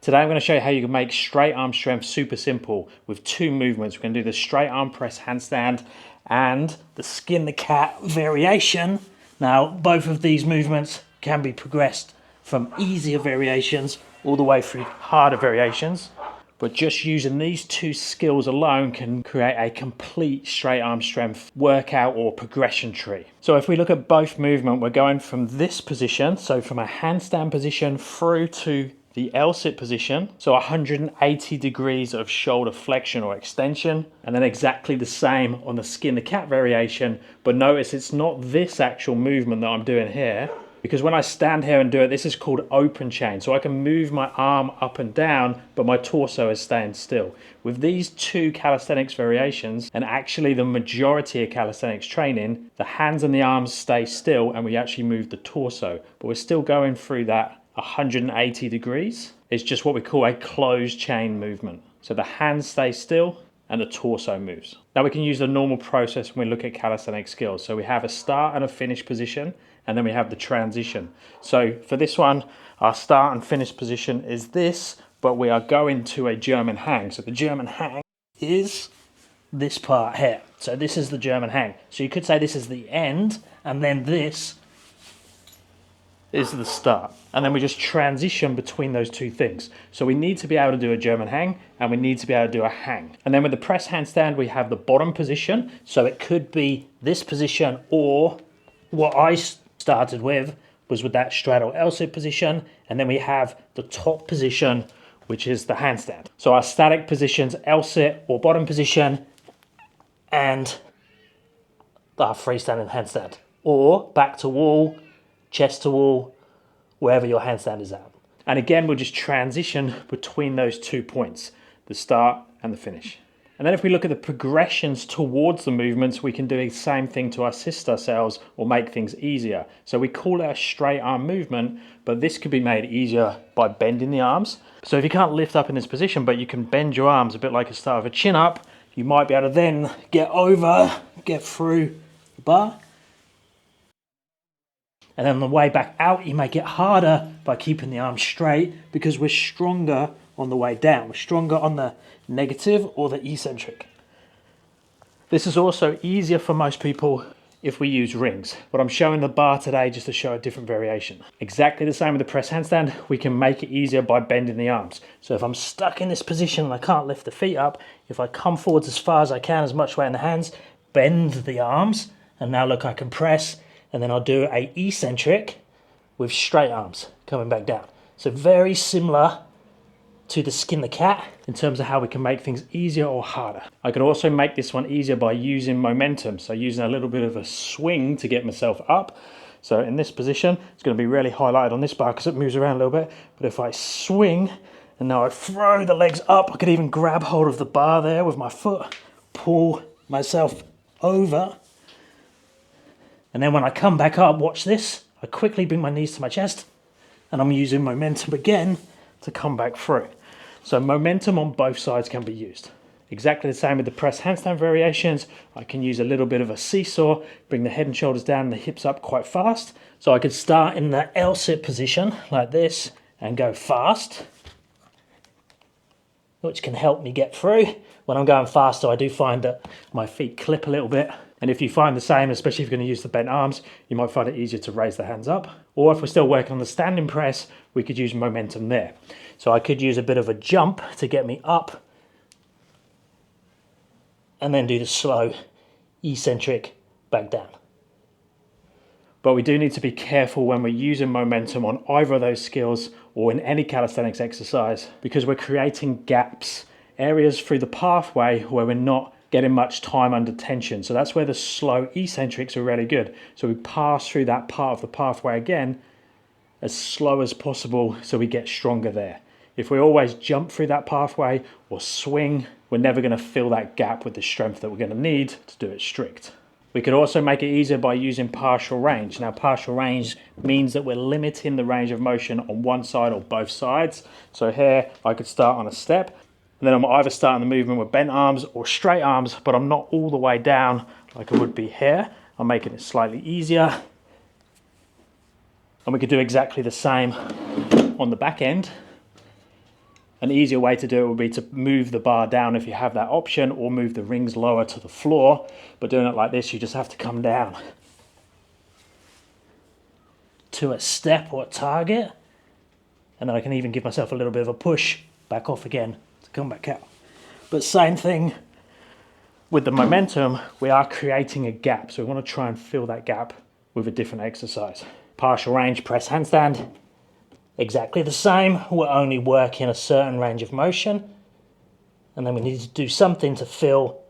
Today I'm going to show you how you can make straight arm strength super simple with two movements. We're going to do the straight arm press handstand and the skin the cat variation. Now both of these movements can be progressed from easier variations all the way through harder variations, but just using these two skills alone can create a complete straight arm strength workout or progression tree. So if we look at both movement, we're going from this position, so from a handstand position through to the L-sit position, so 180 degrees of shoulder flexion or extension, and then exactly the same on the skin the cat variation. But notice it's not this actual movement that I'm doing here, because when I stand here and do it, this is called open chain. So I can move my arm up and down, but my torso is staying still. With these two calisthenics variations, and actually the majority of calisthenics training, the hands and the arms stay still and we actually move the torso, but we're still going through that 180 degrees. It's just what we call a closed chain movement. So the hands stay still and the torso moves. Now we can use the normal process when we look at calisthenics skills. So we have a start and a finish position, and then we have the transition. So for this one, our start and finish position is this, but we are going to a German hang. So the German hang is this part here. So this is the German hang. So you could say this is the end, and then this is the start. And then we just transition between those two things. So we need to be able to do a German hang and we need to be able to do a hang. And then with the press handstand, we have the bottom position. So it could be this position, or what I started with was with that straddle L-sit position. And then we have the top position, which is the handstand. So our static positions, L-sit or bottom position, and our freestanding handstand, or back to wall, chest to wall, wherever your handstand is at. And again, we'll just transition between those 2 points, the start and the finish. And then if we look at the progressions towards the movements, we can do the same thing to assist ourselves or make things easier. So we call it a straight arm movement, but this could be made easier by bending the arms. So if you can't lift up in this position, but you can bend your arms a bit like a start of a chin up, you might be able to then get through the bar. And then on the way back out, you make it harder by keeping the arms straight, because we're stronger on the way down. We're stronger on the negative or the eccentric. This is also easier for most people if we use rings, but I'm showing the bar today just to show a different variation. Exactly the same with the press handstand. We can make it easier by bending the arms. So if I'm stuck in this position and I can't lift the feet up, if I come forwards as far as I can, as much weight in the hands, bend the arms, and now look, I can press, and then I'll do a eccentric with straight arms coming back down. So very similar to the skin the cat in terms of how we can make things easier or harder. I can also make this one easier by using momentum. So using a little bit of a swing to get myself up. So in this position, it's going to be really highlighted on this bar because it moves around a little bit. But if I swing and now I throw the legs up, I could even grab hold of the bar there with my foot, pull myself over. And then when I come back up, watch this, I quickly bring my knees to my chest and I'm using momentum again to come back through. So momentum on both sides can be used. Exactly the same with the press handstand variations. I can use a little bit of a seesaw, bring the head and shoulders down and the hips up quite fast. So I could start in the L-sit position like this and go fast, which can help me get through. When I'm going faster, I do find that my feet clip a little bit. And if you find the same, especially if you're going to use the bent arms, you might find it easier to raise the hands up. Or if we're still working on the standing press, we could use momentum there. So I could use a bit of a jump to get me up and then do the slow eccentric back down. But we do need to be careful when we're using momentum on either of those skills or in any calisthenics exercise, because we're creating gaps, areas through the pathway where we're not getting much time under tension. So that's where the slow eccentrics are really good. So we pass through that part of the pathway again as slow as possible so we get stronger there. If we always jump through that pathway or swing, we're never going to fill that gap with the strength that we're going to need to do it strict. We could also make it easier by using partial range. Now partial range means that we're limiting the range of motion on one side or both sides. So here I could start on a step, and then I'm either starting the movement with bent arms or straight arms, but I'm not all the way down like I would be here. I'm making it slightly easier. And we could do exactly the same on the back end. An easier way to do it would be to move the bar down if you have that option, or move the rings lower to the floor. But doing it like this, you just have to come down to a step or a target, and then I can even give myself a little bit of a push back off again to come back out. But same thing with the momentum, we are creating a gap, so we want to try and fill that gap with a different exercise. Partial range press handstand, exactly the same. We're only working a certain range of motion, and then we need to do something to fill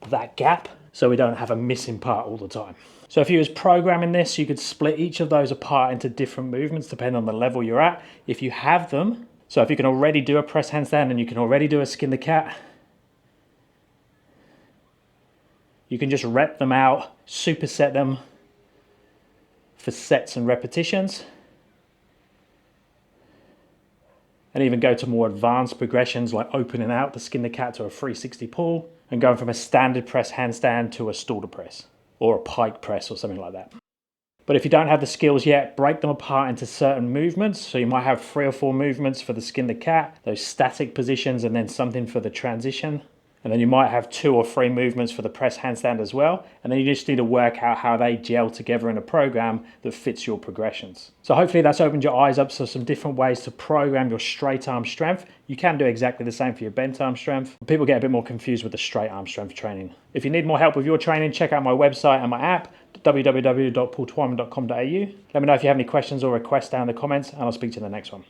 that gap so we don't have a missing part all the time. So if you was programming this, you could split each of those apart into different movements depending on the level you're at. If you have them, so if you can already do a press handstand and you can already do a skin the cat, you can just rep them out, superset them for sets and repetitions, and even go to more advanced progressions like opening out the skin the cat to a 360 pull and going from a standard press handstand to a shoulder press or a pike press or something like that. But if you don't have the skills yet, break them apart into certain movements. So you might have 3 or 4 movements for the skin the cat, those static positions, and then something for the transition. And then you might have 2 or 3 movements for the press handstand as well. And then you just need to work out how they gel together in a program that fits your progressions. So hopefully that's opened your eyes up to some different ways to program your straight arm strength. You can do exactly the same for your bent arm strength. People get a bit more confused with the straight arm strength training. If you need more help with your training, check out my website and my app, www.paultwyman.com.au. Let me know if you have any questions or requests down in the comments, and I'll speak to you in the next one.